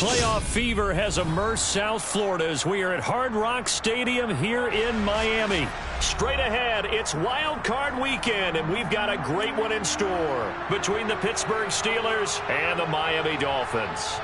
Playoff fever has immersed South Florida as we are at Hard Rock Stadium here in Miami. Straight ahead, it's Wild Card Weekend, and we've got a great one in store between the Pittsburgh Steelers and the Miami Dolphins.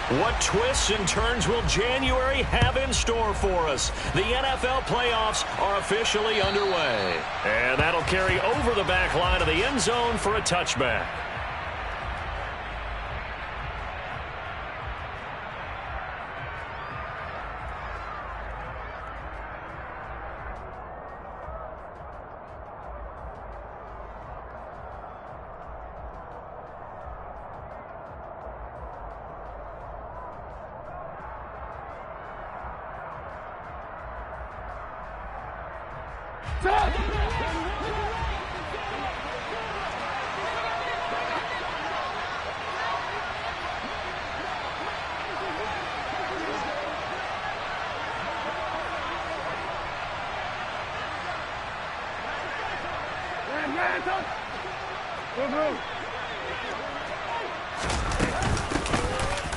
What twists and turns will January have in store for us? The NFL playoffs are officially underway. And that'll carry over the back line of the end zone for a touchback.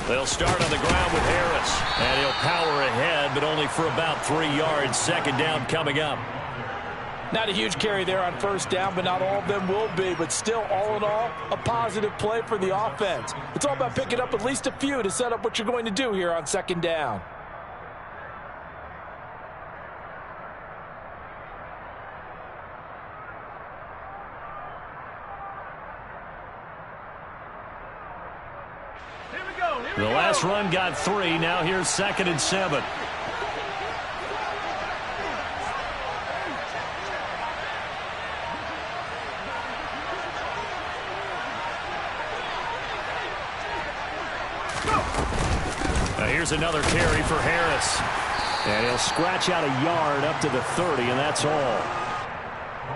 They'll start on the ground with Harris, and he'll power ahead, but only for about 3 yards. Second down coming up. Not a huge carry there on first down, but not all of them will be. But still, all in all, a positive play for the offense. It's all about picking up at least a few to set up what you're going to do here on second down. The last run got 3. Now here's 2nd and 7. Now here's another carry for Harris. And he'll scratch out a yard up to the 30, and that's all.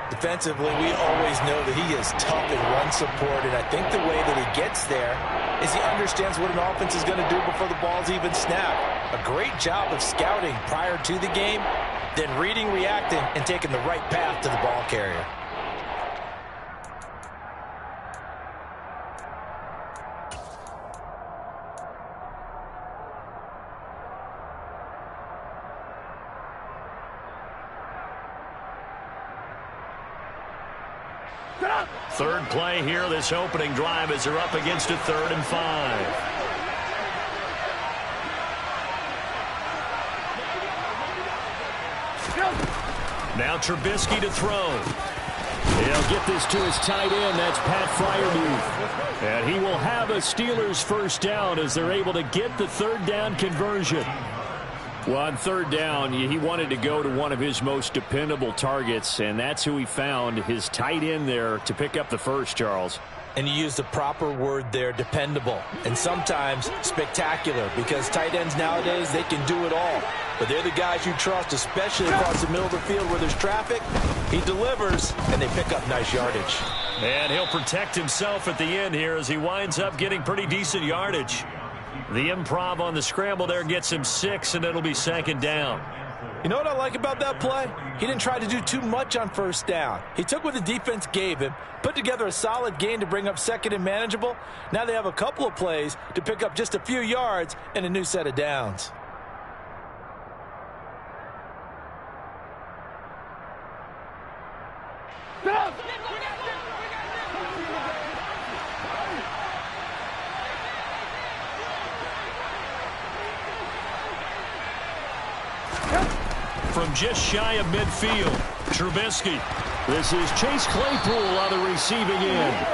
Defensively, we always know that he is tough in run support, and I think the way that he gets there is he understands what an offense is going to do before the ball's even snapped. A great job of scouting prior to the game, then reading, reacting, and taking the right path to the ball carrier. Third play here, this opening drive, as they're up against a 3rd and 5. Now Trubisky to throw. He'll get this to his tight end. That's Pat Freiermuth. And he will have a Steelers first down as they're able to get the 3rd down conversion. Well, on 3rd down, he wanted to go to one of his most dependable targets, and that's who he found, his tight end there, to pick up the first, Charles. And you used the proper word there, dependable, and sometimes spectacular, because tight ends nowadays, they can do it all. But they're the guys you trust, especially across the middle of the field where there's traffic. He delivers, and they pick up nice yardage. And he'll protect himself at the end here as he winds up getting pretty decent yardage. The improv on the scramble there gets him 6, and it'll be 2nd down. You know what I like about that play? He didn't try to do too much on first down. He took what the defense gave him, put together a solid gain to bring up 2nd and manageable. Now they have a couple of plays to pick up just a few yards and a new set of downs. From just shy of midfield, Trubisky. This is Chase Claypool on the receiving end.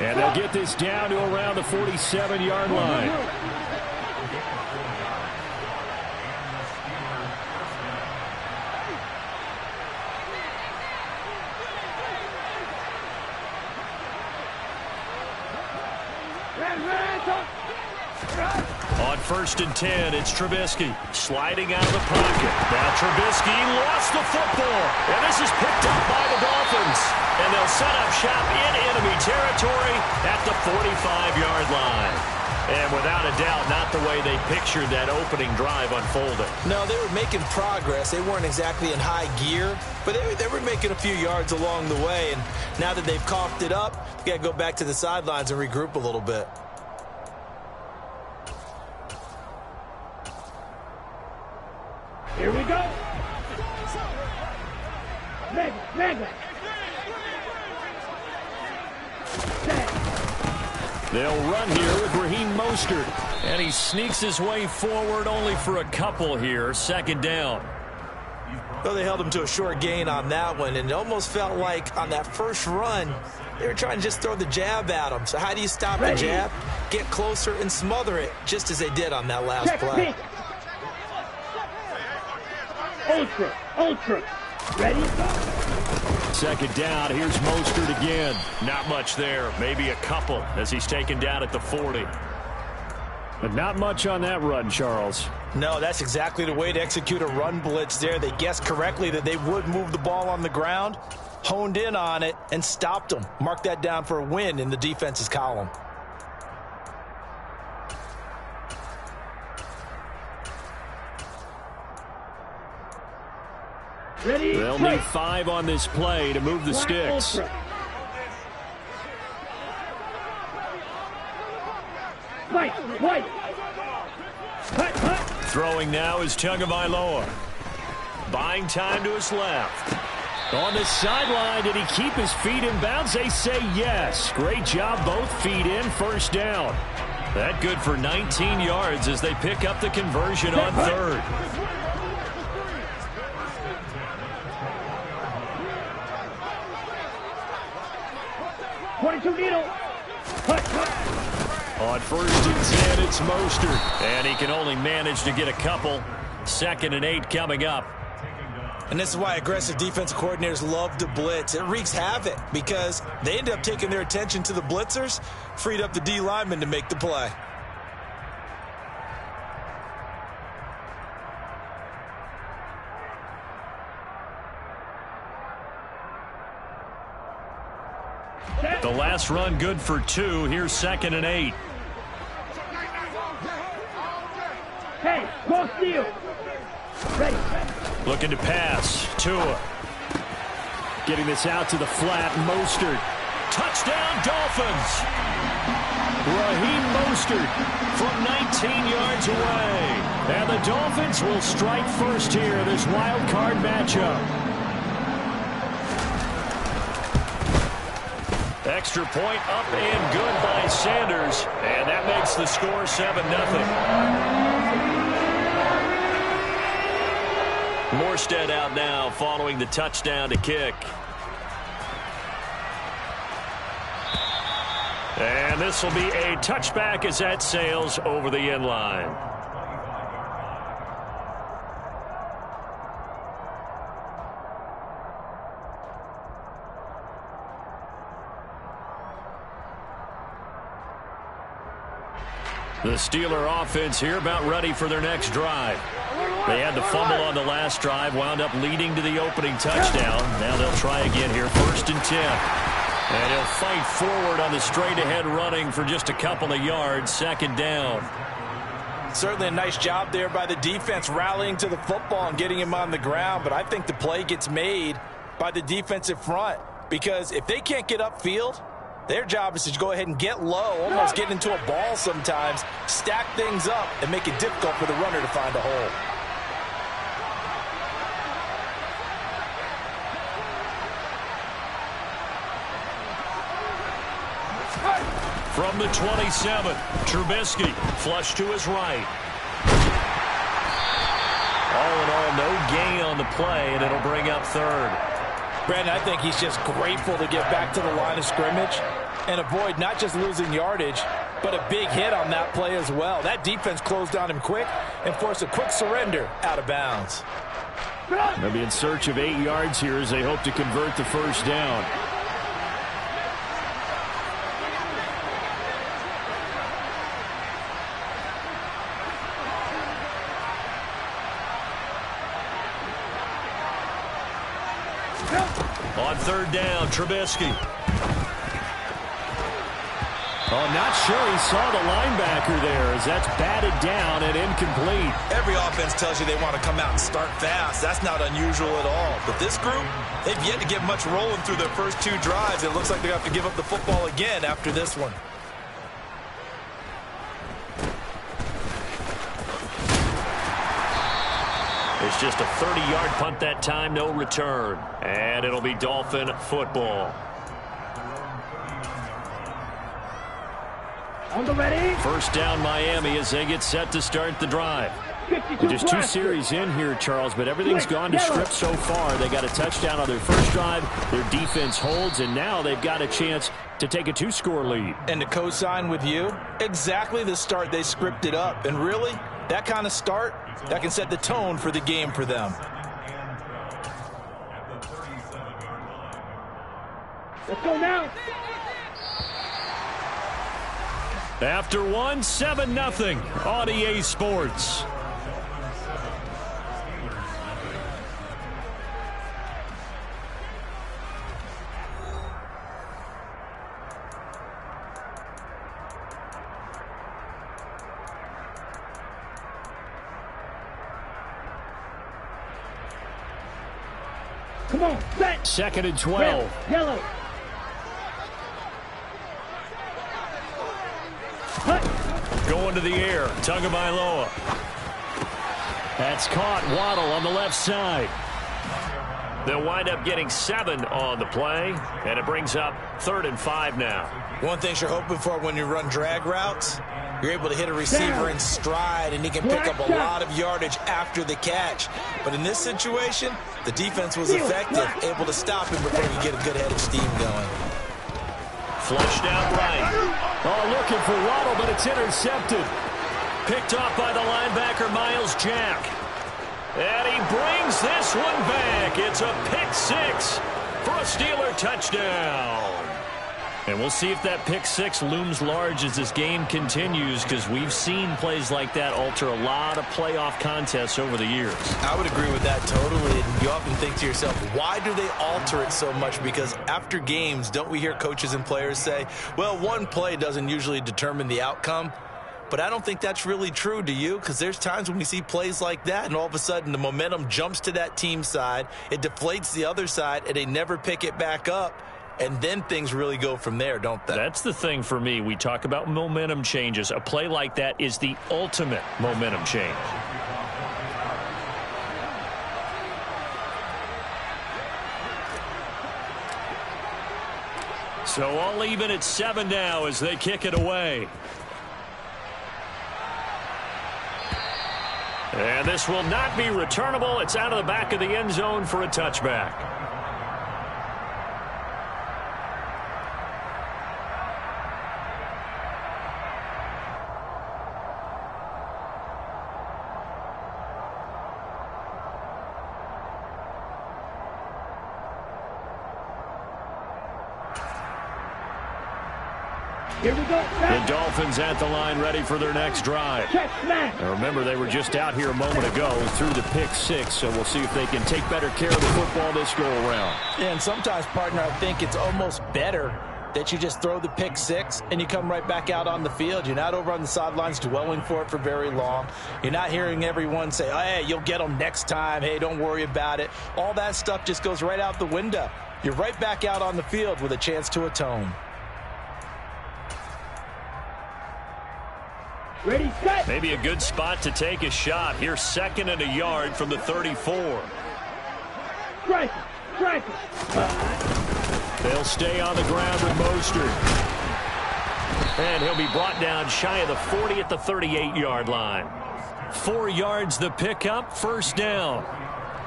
And they'll get this down to around the 47-yard line. On 1st and 10, it's Trubisky sliding out of the pocket. Now Trubisky lost the football, and this is picked up by the Dolphins. And they'll set up shop in enemy territory at the 45-yard line. And without a doubt, not the way they pictured that opening drive unfolding. No, they were making progress. They weren't exactly in high gear, but they were making a few yards along the way. And now that they've coughed it up, you got to go back to the sidelines and regroup a little bit. Here we go. Mega. They'll run here with Raheem Mostert. And he sneaks his way forward only for a couple here. Second down. Well, they held him to a short gain on that one, and it almost felt like on that first run, they were trying to just throw the jab at him. So how do you stop the jab? Get closer and smother it, just as they did on that last play. Ultra. Ready? Second down. Here's Mostert again. Not much there. Maybe a couple as he's taken down at the 40. But not much on that run, Charles. No, that's exactly the way to execute a run blitz there. They guessed correctly that they would move the ball on the ground, honed in on it, and stopped them. Mark that down for a win in the defense's column. Ready? They'll need 5 on this play to move the sticks. White. Cut. Throwing now is Tagovailoa. Buying time to his left. On the sideline, did he keep his feet in bounds? They say yes. Great job, both feet in, first down. That good for 19 yards as they pick up the conversion on third. On first and 10, it's Mostert. And he can only manage to get a couple. 2nd and 8 coming up. And this is why aggressive defense coordinators love to blitz. It wreaks havoc because they end up taking their attention to the blitzers, freed up the D lineman to make the play. The last run good for 2. Here's 2nd and 8. Hey, go steal. Ready. Looking to pass. Tua. Getting this out to the flat. Mostert. Touchdown, Dolphins. Raheem Mostert from 19 yards away. And the Dolphins will strike first here, this wild card matchup. Extra point up and good by Sanders. And that makes the score 7-0. Morstead out now following the touchdown to kick. And this will be a touchback as that sails over the end line. The Steeler offense here about ready for their next drive. They had the fumble on the last drive, wound up leading to the opening touchdown. Now they'll try again here, 1st and 10. And he'll fight forward on the straight-ahead running for just a couple of yards, 2nd down. Certainly a nice job there by the defense rallying to the football and getting him on the ground. But I think the play gets made by the defensive front because if they can't get upfield, their job is to go ahead and get low, almost get into a ball sometimes, stack things up, and make it difficult for the runner to find a hole. From the 27, Trubisky, flush to his right. All in all, no gain on the play, and it'll bring up 3rd. Brandon, I think he's just grateful to get back to the line of scrimmage and avoid not just losing yardage, but a big hit on that play as well. That defense closed on him quick and forced a quick surrender out of bounds. They'll be in search of 8 yards here as they hope to convert the first down. On 3rd down, Trubisky. Oh, not sure he saw the linebacker there as that's batted down and incomplete. Every offense tells you they want to come out and start fast. That's not unusual at all. But this group, they've yet to get much rolling through their first 2 drives. It looks like they have to give up the football again after this one. It's just a 30-yard punt that time, no return. And it'll be Dolphin football. On the ready. First down Miami as they get set to start the drive. Just 2 series in here, Charles, but everything's gone to script so far. They got a touchdown on their first drive. Their defense holds, and now they've got a chance to take a 2-score lead. And to co-sign with you, exactly the start they scripted up. And really, that kind of start, that can set the tone for the game for them. Let's go now. After 1, 7-0 on EA Sports. Come on, set. 2nd and 12. Yellow. Going to the air. Tagovailoa. That's caught. Waddle on the left side. They'll wind up getting 7 on the play, and it brings up 3rd and 5 now. One thing you're hoping for when you run drag routes, you're able to hit a receiver in stride, and he can pick up a lot of yardage after the catch. But in this situation, the defense was effective, able to stop him before you get a good head of steam going. Flushed out right. Oh, looking for Waddle, but it's intercepted. Picked off by the linebacker, Miles Jack. And he brings this one back. It's a pick 6 for a Steeler touchdown. And we'll see if that pick 6 looms large as this game continues, because we've seen plays like that alter a lot of playoff contests over the years. I would agree with that totally. And you often think to yourself, why do they alter it so much? Because after games, don't we hear coaches and players say, well, one play doesn't usually determine the outcome? But I don't think that's really true, do you? Because there's times when we see plays like that, and all of a sudden the momentum jumps to that team side, it deflates the other side, and they never pick it back up. And then things really go from there, don't they? That's the thing for me. We talk about momentum changes. A play like that is the ultimate momentum change. So all even at 7 now as they kick it away. And this will not be returnable. It's out of the back of the end zone for a touchback. Here we go. The Dolphins at the line ready for their next drive. Now remember, they were just out here a moment ago through the pick 6, so we'll see if they can take better care of the football this go-around. Yeah, and sometimes, partner, I think it's almost better that you just throw the pick 6 and you come right back out on the field. You're not over on the sidelines dwelling for it for very long. You're not hearing everyone say, oh, hey, you'll get them next time. Hey, don't worry about it. All that stuff just goes right out the window. You're right back out on the field with a chance to atone. Ready, set. Maybe a good spot to take a shot. Here's 2nd and a yard from the 34. Strike. They'll stay on the ground with Mostert. And he'll be brought down shy of the 40 at the 38-yard line. 4 yards the pickup, first down.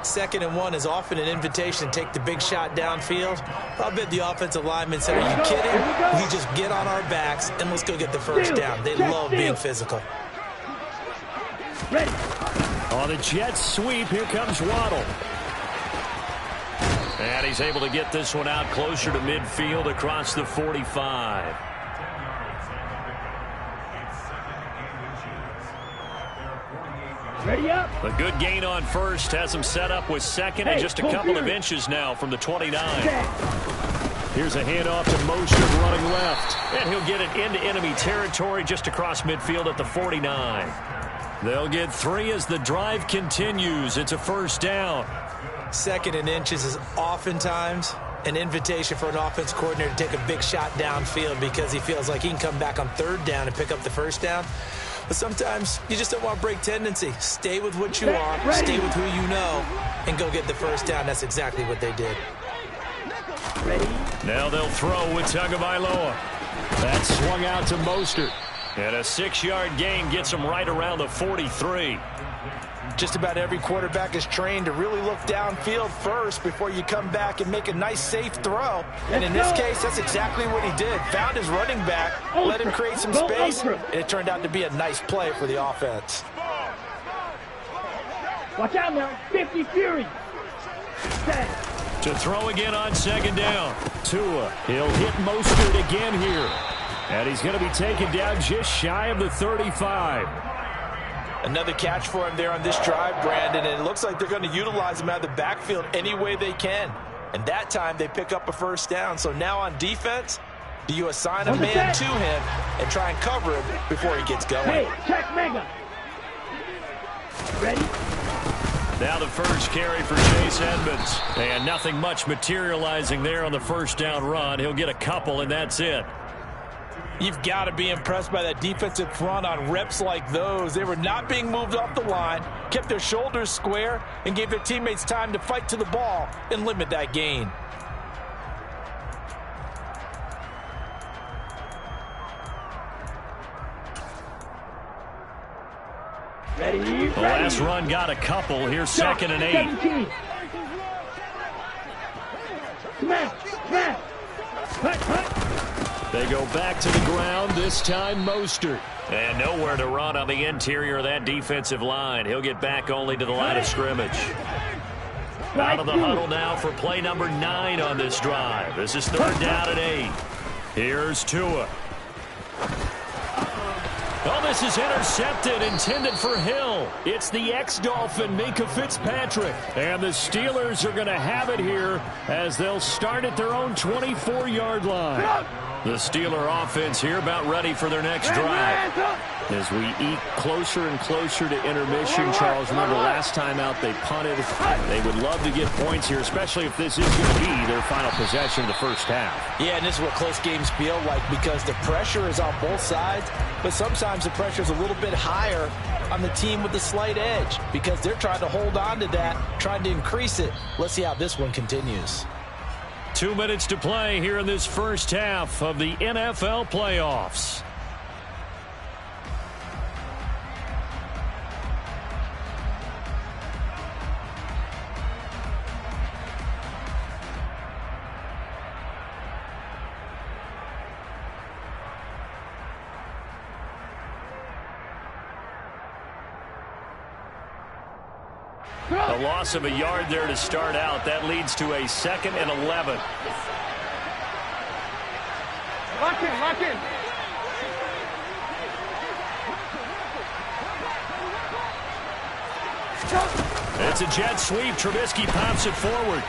2nd and 1 is often an invitation to take the big shot downfield. I bet the offensive lineman said, are you kidding? We just get on our backs and let's go get the first down. They love being physical. Ready. On the jet sweep, here comes Waddle. And he's able to get this one out closer to midfield across the 45. Ready up. A good gain on first has him set up with 2nd and just a couple of inches now from the 29. Here's a handoff to Mostert running left. And he'll get it into enemy territory just across midfield at the 49. They'll get 3 as the drive continues. It's a first down. 2nd and inches is oftentimes an invitation for an offense coordinator to take a big shot downfield because he feels like he can come back on 3rd down and pick up the first down. But sometimes you just don't want to break tendency. Stay with what you are, stay with who you know, and go get the first down. That's exactly what they did. Ready? Now they'll throw with Tagovailoa. That's swung out to Mostert. And a 6-yard gain gets him right around the 43. Just about every quarterback is trained to really look downfield first before you come back and make a nice, safe throw. And in this case, that's exactly what he did. Found his running back, let him create some space, and it turned out to be a nice play for the offense. Watch out now. 50 Fury. To throw again on 2nd down. Tua, he'll hit Mostert again here. And he's going to be taken down just shy of the 35. Another catch for him there on this drive, Brandon, and it looks like they're going to utilize him out of the backfield any way they can. And that time they pick up a first down. So now on defense, do you assign a man to him and try and cover him before he gets going? Hey, check mega. Ready? Now the first carry for Chase Edmonds. And nothing much materializing there on the first down run. He'll get a couple, and that's it. You've got to be impressed by that defensive front on reps like those. They were not being moved off the line, kept their shoulders square, and gave their teammates time to fight to the ball and limit that gain. Ready? The last run got a couple. Here's 2nd and 8. 17. Smash! Smash! Hut, hut. They go back to the ground, this time Mostert. And nowhere to run on the interior of that defensive line. He'll get back only to the line of scrimmage. Out of the huddle now for play number 9 on this drive. This is 3rd down and 8. Here's Tua. Oh, this is intercepted, intended for Hill. It's the ex-Dolphin, Minka Fitzpatrick. And the Steelers are going to have it here as they'll start at their own 24-yard line. The Steeler offense here about ready for their next drive. As we eke closer and closer to intermission, Charles, remember last time out they punted. They would love to get points here, especially if this is going to be their final possession of the first half. Yeah, and this is what close games feel like because the pressure is on both sides, but sometimes the pressure is a little bit higher on the team with the slight edge because they're trying to hold on to that, trying to increase it. Let's see how this one continues. 2 minutes to play here in this first half of the NFL playoffs. A loss of a yard there to start out. That leads to a 2nd and 11. Lock in, lock in. It's a jet sweep. Trubisky pops it forward.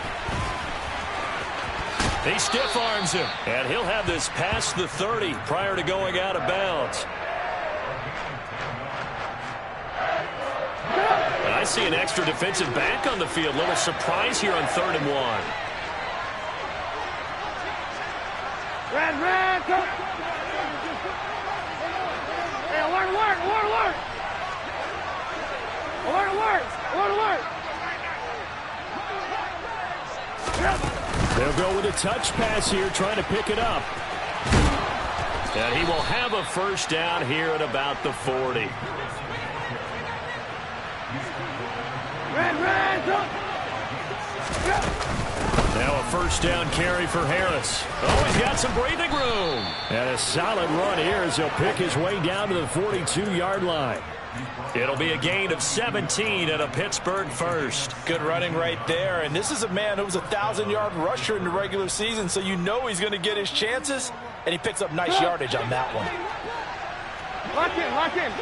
He stiff arms him, and he'll have this past the 30 prior to going out of bounds. And I see an extra defensive back on the field. Little surprise here on 3rd and 1. Red, go. Hey, alert, alert, alert, alert. Alert, alert, alert, alert. They'll go with a touch pass here, trying to pick it up. And he will have a first down here at about the 40. Red, go. Now a first down carry for Harris. Oh, he's got some breathing room. And a solid run here as he'll pick his way down to the 42-yard line. It'll be a gain of 17 and a Pittsburgh first. Good running right there. And this is a man who was a 1,000-yard rusher in the regular season, so you know he's going to get his chances. And he picks up nice yardage on that one. Lock in, lock in.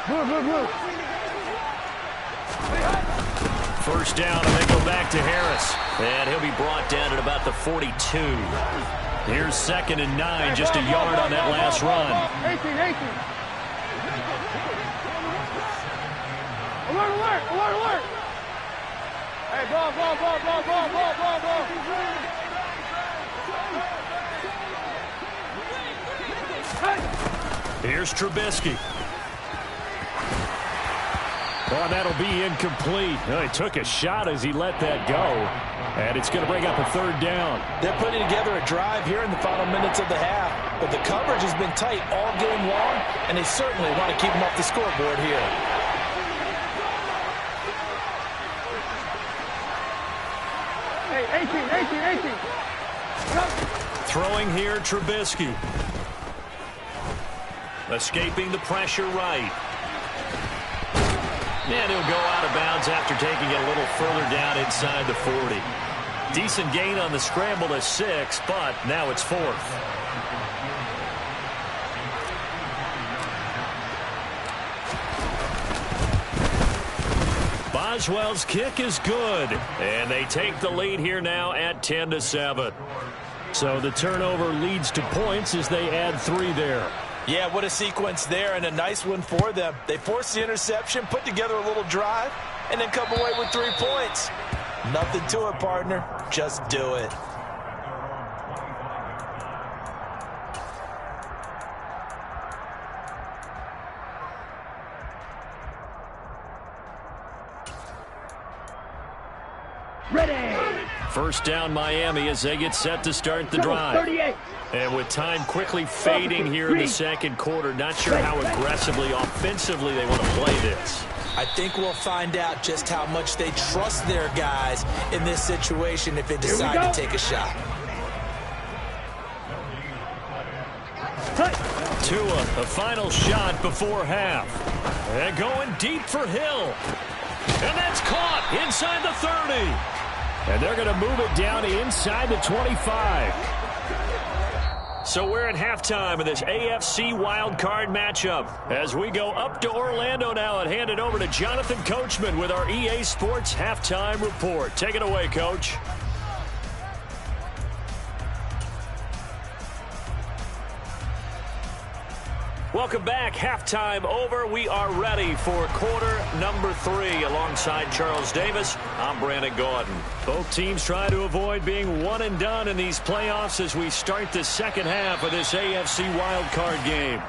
Move, move, move. first down, and they go back to Harris. And he'll be brought down at about the 42. Here's 2nd and 9, just a yard on that last run. 18. Alert. Hey, ball. Here's Trubisky. Oh, that'll be incomplete. Oh, he took a shot as he let that go. And it's going to bring up a 3rd down. They're putting together a drive here in the final minutes of the half. But the coverage has been tight all game long, and they certainly want to keep them off the scoreboard here. Hey, 18. Throwing here, Trubisky. Escaping the pressure right. And he'll go out of bounds after taking it a little further down inside the 40. Decent gain on the scramble to 6, but now it's 4th. Boswell's kick is good, and they take the lead here now at 10-7. So the turnover leads to points as they add 3 there. Yeah, what a sequence there, and a nice one for them. They forced the interception, put together a little drive, and then come away with 3 points. Nothing to it, partner. Just do it. Ready. First down, Miami, as they get set to start the drive. 38. And with time quickly fading here in the second quarter, not sure how aggressively, offensively they want to play this. I think we'll find out just how much they trust their guys in this situation if they decide to take a shot. Tua, a final shot before half. And going deep for Hill. And that's caught inside the 30. And they're going to move it down to inside the 25. So we're at halftime of this AFC wildcard matchup. As we go up to Orlando now and hand it over to Jonathan Coachman with our EA Sports Halftime Report. Take it away, Coach. Welcome back. Halftime over. We are ready for quarter number 3. Alongside Charles Davis, I'm Brandon Gaudin. Both teams try to avoid being one and done in these playoffs as we start the second half of this AFC wildcard game.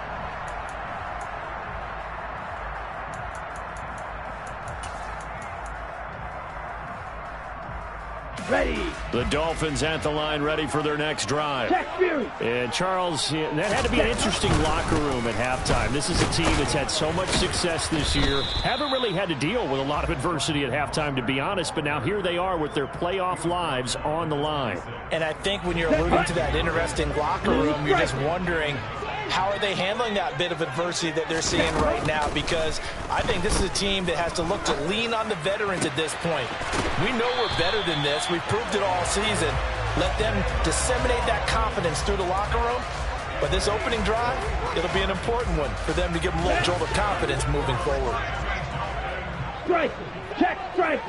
Ready. The Dolphins at the line, ready for their next drive. And Charles, that had to be an interesting locker room at halftime. This is a team that's had so much success this year. Haven't really had to deal with a lot of adversity at halftime, to be honest, but now here they are with their playoff lives on the line. And I think when you're alluding to that interesting locker room, you're just wondering, how are they handling that bit of adversity that they're seeing right now? Because I think this is a team that has to look to lean on the veterans at this point. We know we're better than this. We've proved it all season. Let them disseminate that confidence through the locker room. But this opening drive, it'll be an important one for them to give them a little jolt of confidence moving forward. Strike. Check. Strike.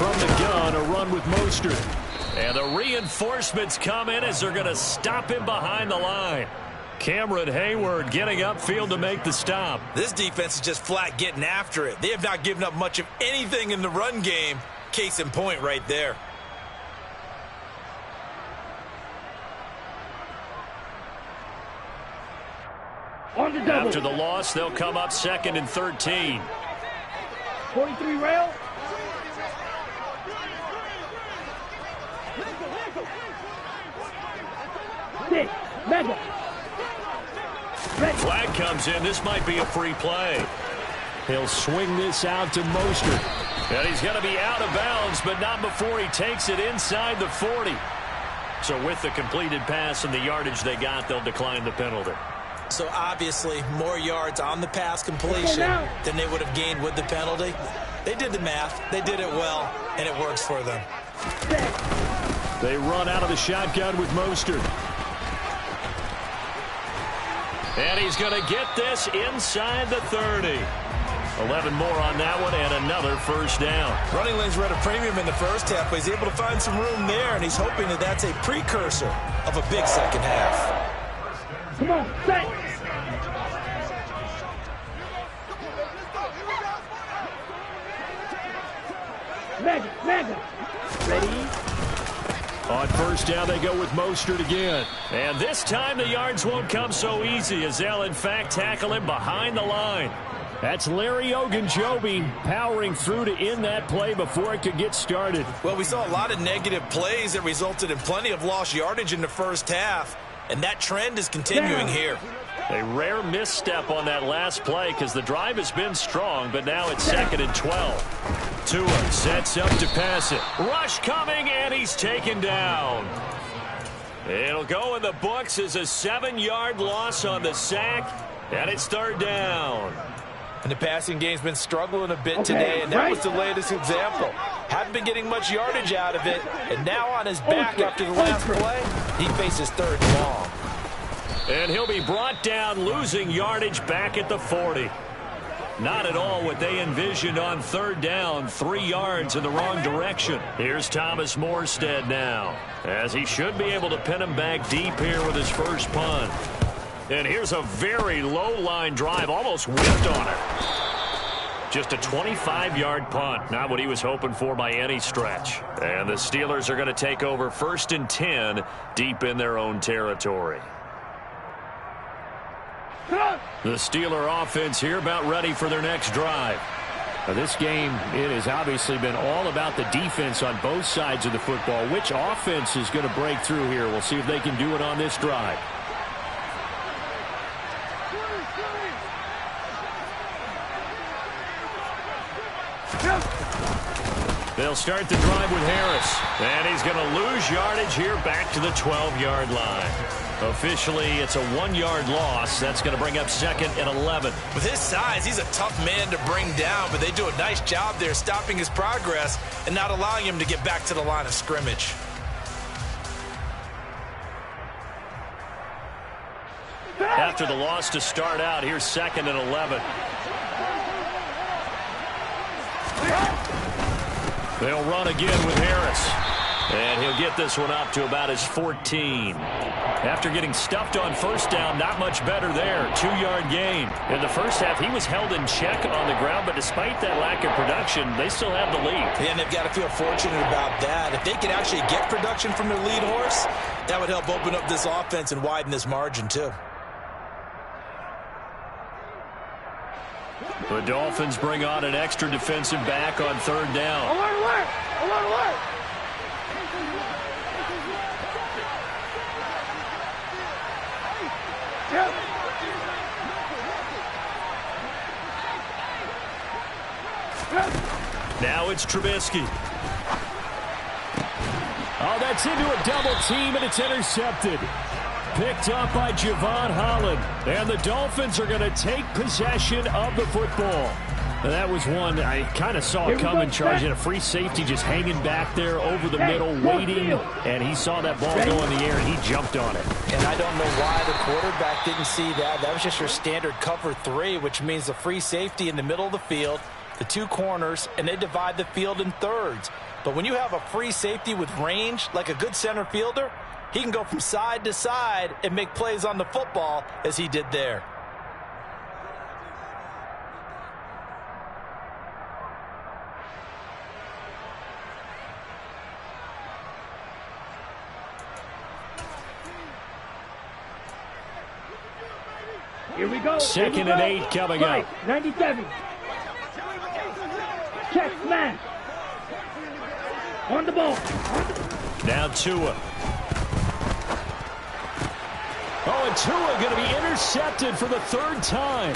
From the gun, a run with Mostert. And the reinforcements come in as they're going to stop him behind the line. Cameron Hayward getting upfield to make the stop. This defense is just flat getting after it. They have not given up much of anything in the run game. Case in point right there. On the double. After the loss, they'll come up 2nd and 13. 43 rail. Flag comes in. This might be a free play. He'll swing this out to Mostert. And he's going to be out of bounds, but not before he takes it inside the 40. So with the completed pass and the yardage they got, they'll decline the penalty. So obviously more yards on the pass completion than they would have gained with the penalty. They did the math. They did it well, and it works for them. They run out of the shotgun with Mostert. And he's going to get this inside the 30. 11 more on that one and another first down. Running lanes were at a premium in the first half, but he's able to find some room there, and he's hoping that that's a precursor of a big second half. Come on, set. Mega. Ready? On first down, they go with Mostert again. And this time, the yards won't come so easy as they'll, in fact, tackle him behind the line. That's Larry Ogunjobi powering through to end that play before it could get started. Well, we saw a lot of negative plays that resulted in plenty of lost yardage in the first half, and that trend is continuing here. A rare misstep on that last play because the drive has been strong, but now it's 2nd and 12. Tua sets up to pass it. Rush coming, and he's taken down. It'll go in the books as a 7-yard loss on the sack, and it's 3rd down. And the passing game's been struggling a bit today, and that was the latest example. Hadn't been getting much yardage out of it, and now on his back after the last play, he faces 3rd and long. And he'll be brought down, losing yardage back at the 40. Not at all what they envisioned on 3rd down, 3 yards in the wrong direction. Here's Thomas Morstead now, as he should be able to pin him back deep here with his first punt. And here's a very low-line drive, almost whipped on it. Just a 25-yard punt, not what he was hoping for by any stretch. And the Steelers are going to take over 1st and 10 deep in their own territory. The Steeler offense here about ready for their next drive. Now this game, it has obviously been all about the defense on both sides of the football. Which offense is going to break through here? We'll see if they can do it on this drive. They'll start the drive with Harris. And he's going to lose yardage here back to the 12-yard line. Officially, it's a 1-yard loss. That's going to bring up 2nd and 11. With his size, he's a tough man to bring down, but they do a nice job there stopping his progress and not allowing him to get back to the line of scrimmage. After the loss to start out, here's 2nd and 11. They'll run again with Harris. And he'll get this one up to about his 14. After getting stuffed on first down, not much better there. 2-yard gain. In the first half, he was held in check on the ground, but despite that lack of production, they still have the lead. And they've got to feel fortunate about that. If they can actually get production from their lead horse, that would help open up this offense and widen this margin, too. The Dolphins bring on an extra defensive back on 3rd down. Alert! Now it's Trubisky. Oh, that's into a double team, and it's intercepted. Picked up by Javon Holland. And the Dolphins are going to take possession of the football. That was one I kind of saw coming, charging a free safety just hanging back there over the middle, waiting. And he saw that ball go in the air, and he jumped on it. And I don't know why the quarterback didn't see that. That was just your standard cover 3, which means the free safety in the middle of the field, the 2 corners, and they divide the field in thirds. But when you have a free safety with range, like a good center fielder, he can go from side to side and make plays on the football as he did there. Here we go. 2nd and 8 coming up. 97. Check, smash. On the ball. Now Tua. Oh, and Tua going to be intercepted for the 3rd time.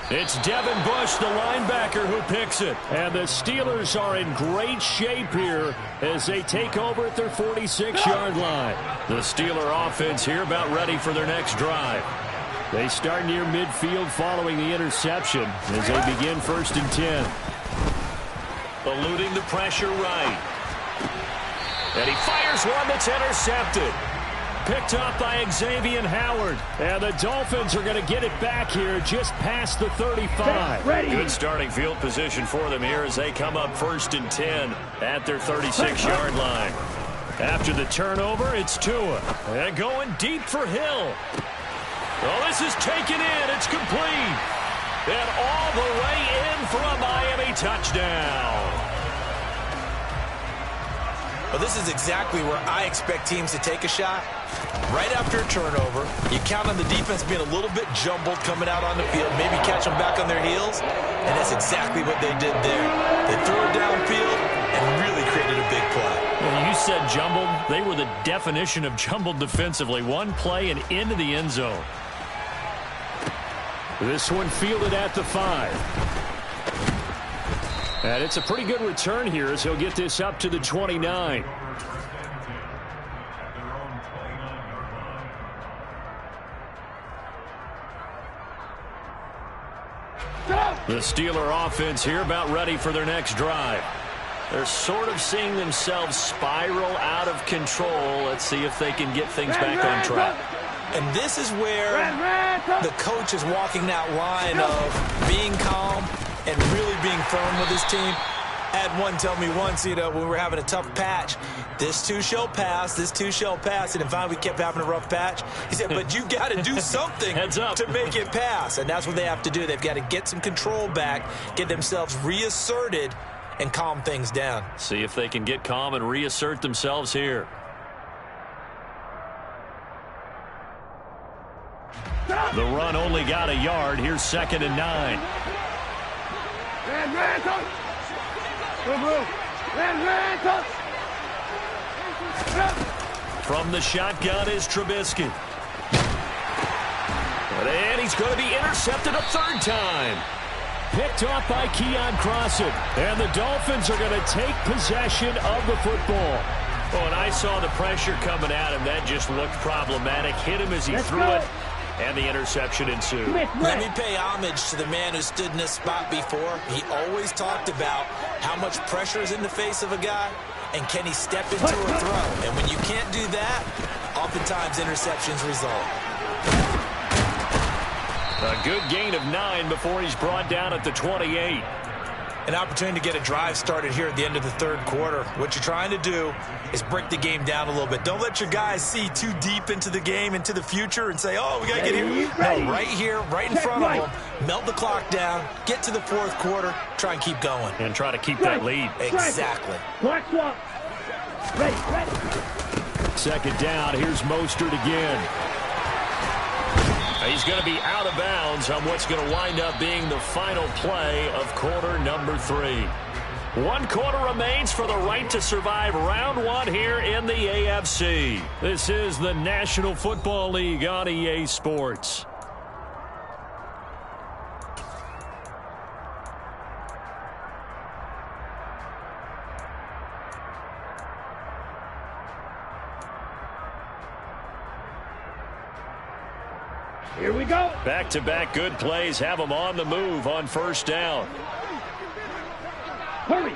It's Devin Bush, the linebacker, who picks it. And the Steelers are in great shape here as they take over at their 46-yard line. The Steeler offense here about ready for their next drive. They start near midfield following the interception as they begin 1st and 10. Eluding the pressure right. And he fires one that's intercepted. picked up by Xavier Howard. And the Dolphins are going to get it back here just past the 35. Good starting field position for them here as they come up 1st and 10 at their 36-yard line. After the turnover, it's Tua. And going deep for Hill. Oh, this is taken in. It's complete. And all the way in for a Miami touchdown. Well, this is exactly where I expect teams to take a shot. Right after a turnover, you count on the defense being a little bit jumbled coming out on the field, maybe catch them back on their heels, and that's exactly what they did there. They threw it downfield and really created a big play. Well, you said jumbled. They were the definition of jumbled defensively. One play and into the end zone. This one fielded at the 5. And it's a pretty good return here as he'll get this up to the 29. The Steeler offense here about ready for their next drive. They're sort of seeing themselves spiral out of control. Let's see if they can get things back on track. And this is where the coach is walking that line of being calm and really being firm with his team. Had one tell me once, when we were having a tough patch, this too shall pass, this too shall pass. And finally we kept having a rough patch. He said, but you got to do something to make it pass. And that's what they have to do. They've got to get some control back, get themselves reasserted, and calm things down. See if they can get calm and reassert themselves here. The run only got a yard. Here's 2nd and 9. From the shotgun is Trubisky. And he's going to be intercepted a 3rd time. Picked off by Keon Crossan. And the Dolphins are going to take possession of the football. Oh, and I saw the pressure coming at him. That just looked problematic. Hit him as he threw it. And the interception ensued. Let me pay homage to the man who stood in this spot before. He always talked about how much pressure is in the face of a guy, and can he step into a throw. And when you can't do that, oftentimes interceptions result. A good gain of 9 before he's brought down at the 28. An opportunity to get a drive started here at the end of the 3rd quarter. What you're trying to do is break the game down a little bit. Don't let your guys see too deep into the game, into the future, and say, oh, we got to get here. No, right here, right in front of them. Melt the clock down, get to the 4th quarter, try and keep going. And try to keep that lead. Exactly. Clock swap. Ready. 2nd down. Here's Mostert again. He's going to be out of bounds on what's going to wind up being the final play of quarter number 3. 1 quarter remains for the right to survive round 1 here in the AFC. This is the National Football League on EA Sports. Here we go. Back-to-back good plays have them on the move on 1st down. Hurry.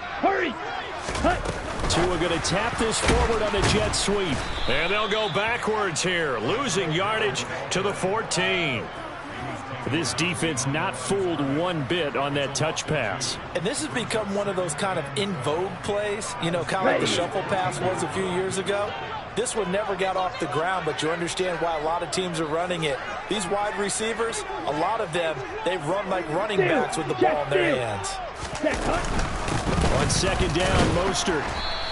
Tua going to tap this forward on the jet sweep. And they'll go backwards here, losing yardage to the 14. This defense not fooled one bit on that touch pass. And this has become one of those kind of in vogue plays, kind of like the shuffle pass was a few years ago. This one never got off the ground, but you understand why a lot of teams are running it. These wide receivers, a lot of them, they run like running backs with the ball in their hands. On 2nd down, Mostert.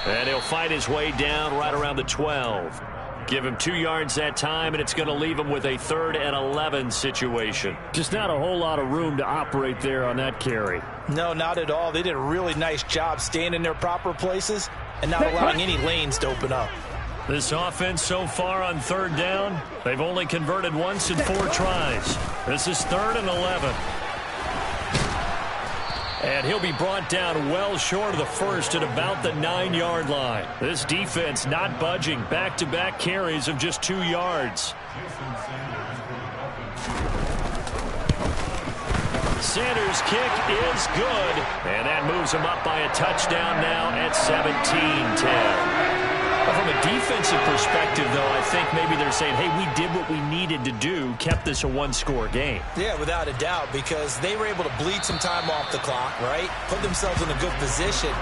And he'll fight his way down right around the 12. Give him 2 yards that time, and it's going to leave him with a 3rd and 11 situation. Just not a whole lot of room to operate there on that carry. No, not at all. They did a really nice job staying in their proper places and not allowing any lanes to open up. This offense so far on 3rd down, they've only converted once in 4 tries. This is 3rd and 11. And he'll be brought down well short of the 1st at about the 9-yard line. This defense not budging. Back-to-back carries of just 2 yards. Sanders' kick is good. And that moves him up by a touchdown now at 17-10. Well, from a defensive perspective, though, I think maybe they're saying, hey, we did what we needed to do, kept this a one-score game. Yeah, without a doubt, because they were able to bleed some time off the clock, right? Put themselves in a good position,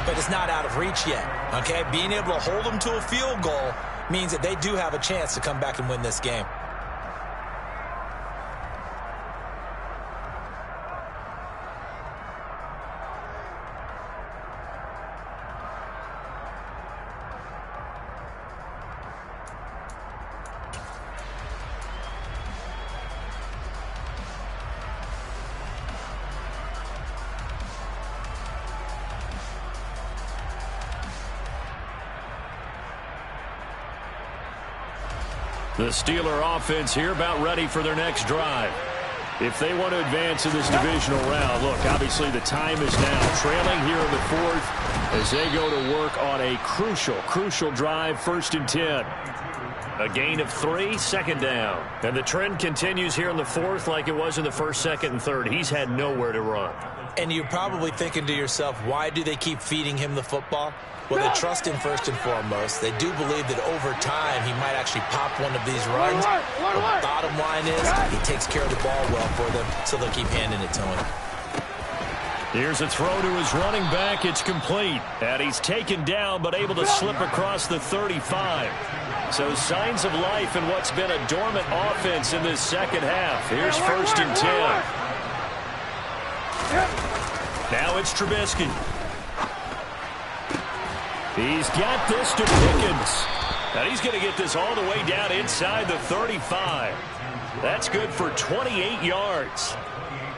but it's not out of reach yet, okay? Being able to hold them to a field goal means that they do have a chance to come back and win this game. The Steeler offense here about ready for their next drive. If they want to advance in this divisional round, look, obviously the time is now. Trailing here in the fourth as they go to work on a crucial drive, 1st and 10. A gain of 3, second down. And the trend continues here in the fourth like it was in the first, second, and third. He's had nowhere to run. And you're probably thinking to yourself, why do they keep feeding him the football? Well, they trust him first and foremost. They do believe that over time he might actually pop one of these runs. The bottom line is he takes care of the ball well for them, so they'll keep handing it to him. Here's a throw to his running back. It's complete. And he's taken down but able to slip across the 35. So signs of life in what's been a dormant offense in this second half. Here's 1st and 10. Now it's Trubisky. He's got this to Pickens. And he's going to get this all the way down inside the 35. That's good for 28 yards.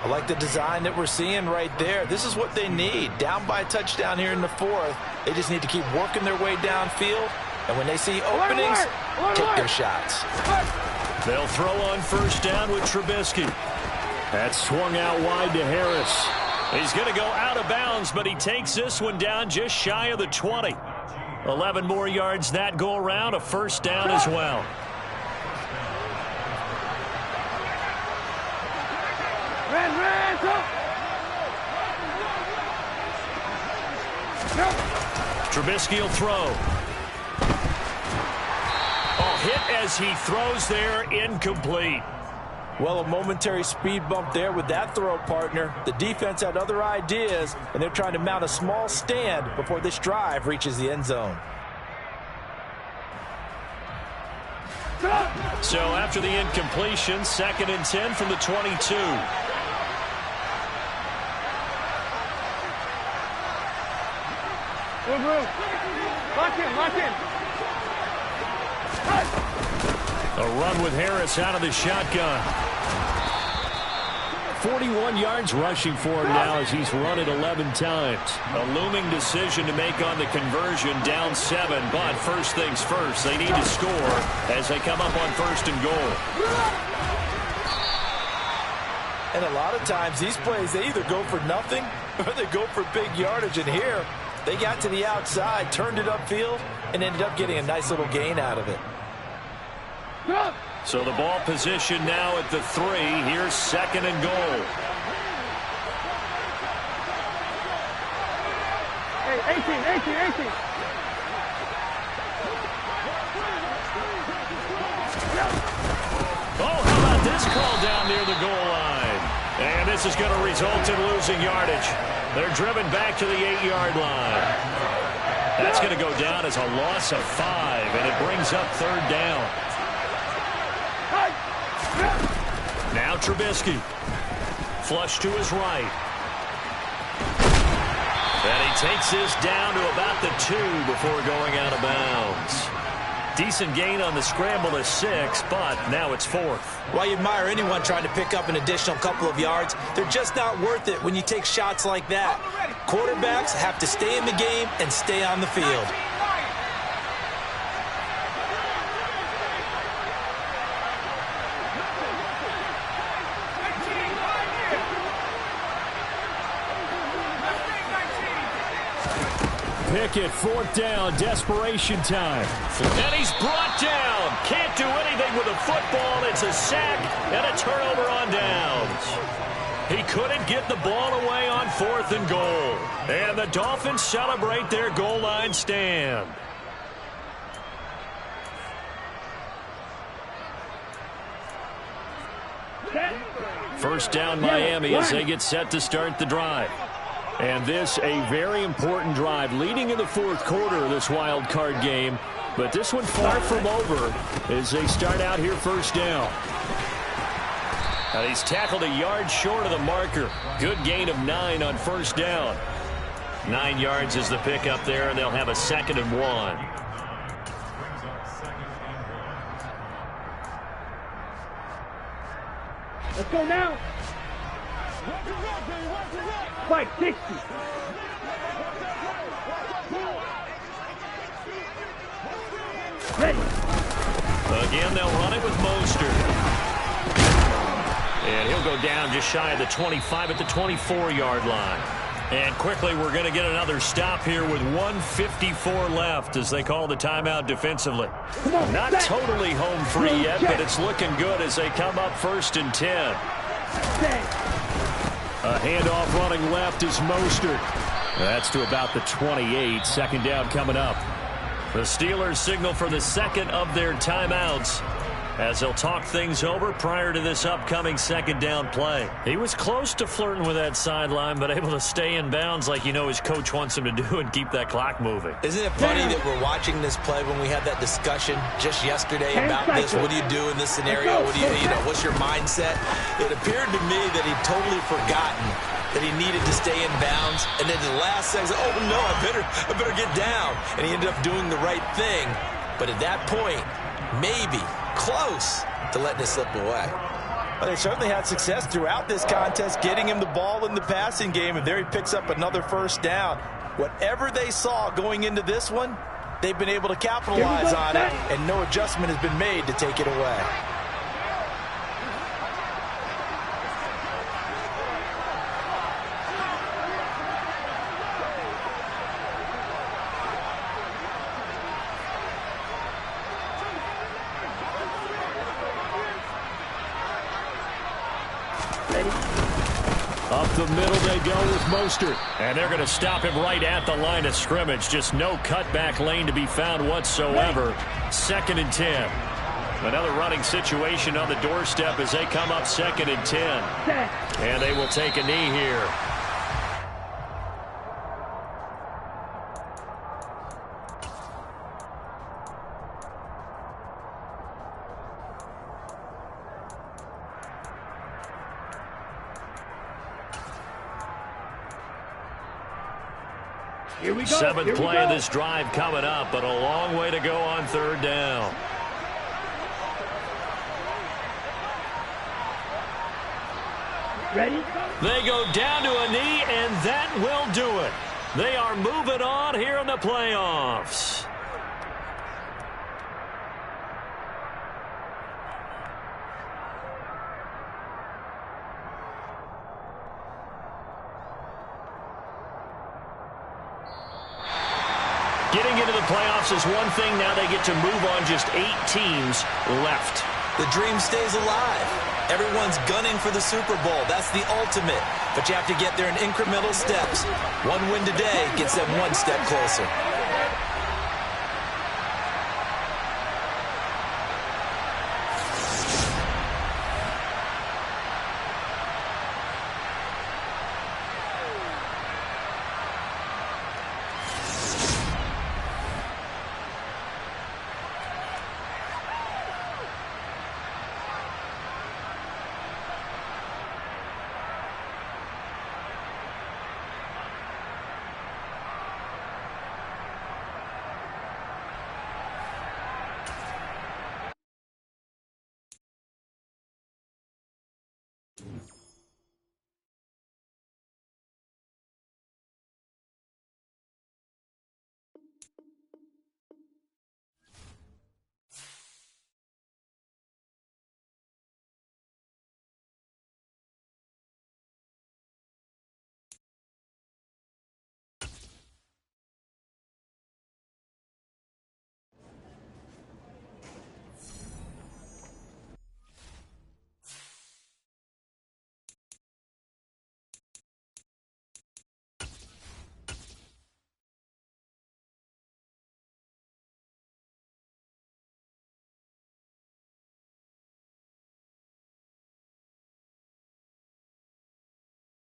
I like the design that we're seeing right there. This is what they need. Down by a touchdown here in the fourth. They just need to keep working their way downfield. And when they see openings, take their shots. They'll throw on 1st down with Trubisky. That's swung out wide to Harris. He's going to go out of bounds, but he takes this one down just shy of the 20. 11 more yards that go around, a 1st down as well. Trubisky will throw. Oh, hit as he throws there, incomplete. Well, a momentary speed bump there with that throw, partner. The defense had other ideas, and they're trying to mount a small stand before this drive reaches the end zone. So after the incompletion, 2nd and 10 from the 22. Lock in. A run with Harris out of the shotgun. 41 yards rushing for him now as he's run it 11 times. A looming decision to make on the conversion, down 7. But first things first, they need to score as they come up on 1st and goal. And a lot of times these plays, they either go for nothing or they go for big yardage. And here, they got to the outside, turned it upfield, and ended up getting a nice little gain out of it. So the ball position now at the 3. Here's 2nd and goal. Hey, 18. Oh, how about this call down near the goal line? And this is going to result in losing yardage. They're driven back to the 8-yard line. That's going to go down as a loss of 5, and it brings up 3rd down. Now Trubisky. Flush to his right. And he takes this down to about the 2 before going out of bounds. Decent gain on the scramble to 6, but now it's 4th. While you admire anyone trying to pick up an additional couple of yards, they're just not worth it when you take shots like that. Quarterbacks have to stay in the game and stay on the field. Pickett, 4th down, desperation time. And he's brought down. Can't do anything with the football. It's a sack and a turnover on downs. He couldn't get the ball away on 4th and goal. And the Dolphins celebrate their goal line stand. First down Miami as they get set to start the drive. And this a very important drive leading in the fourth quarter of this wild card game. But this one far from over as they start out here first down. He's tackled a yard short of the marker. Good gain of 9 on first down. 9 yards is the pickup there, and they'll have a 2nd and 1. Let's go now. Fight 60. Ready. Again, they'll run it with Mostert. And he'll go down just shy of the 25 at the 24-yard line. And quickly, we're going to get another stop here with 1:54 left as they call the timeout defensively. Not totally home free yet, but it's looking good as they come up 1st and 10. A handoff running left is Mostert. That's to about the 28. 2nd down coming up. The Steelers signal for the 2nd of their timeouts as they'll talk things over prior to this upcoming 2nd down play. He was close to flirting with that sideline, but able to stay in bounds like his coach wants him to do and keep that clock moving. Isn't it funny that we're watching this play when we had that discussion just yesterday about this? What do you do in this scenario? What do you know, what's your mindset? It appeared to me that he'd totally forgotten that he needed to stay in bounds, and then the last second, oh no, I better get down. And he ended up doing the right thing. But at that point, maybe close to letting it slip away. Well, they certainly had success throughout this contest, getting him the ball in the passing game, and there he picks up another first down. Whatever they saw going into this one, they've been able to capitalize on it, and no adjustment has been made to take it away. Up the middle they go with Mostert. And they're going to stop him right at the line of scrimmage. Just no cutback lane to be found whatsoever. 2nd and 10. Another running situation on the doorstep as they come up 2nd and 10. And they will take a knee here. Here we go. 7th play of this drive coming up, but a long way to go on 3rd down. Ready? They go down to a knee, and that will do it. They are moving on here in the playoffs. Getting into the playoffs is one thing. Now they get to move on. Just 8 teams left. The dream stays alive. Everyone's gunning for the Super Bowl. That's the ultimate. But you have to get there in incremental steps. One win today gets them one step closer.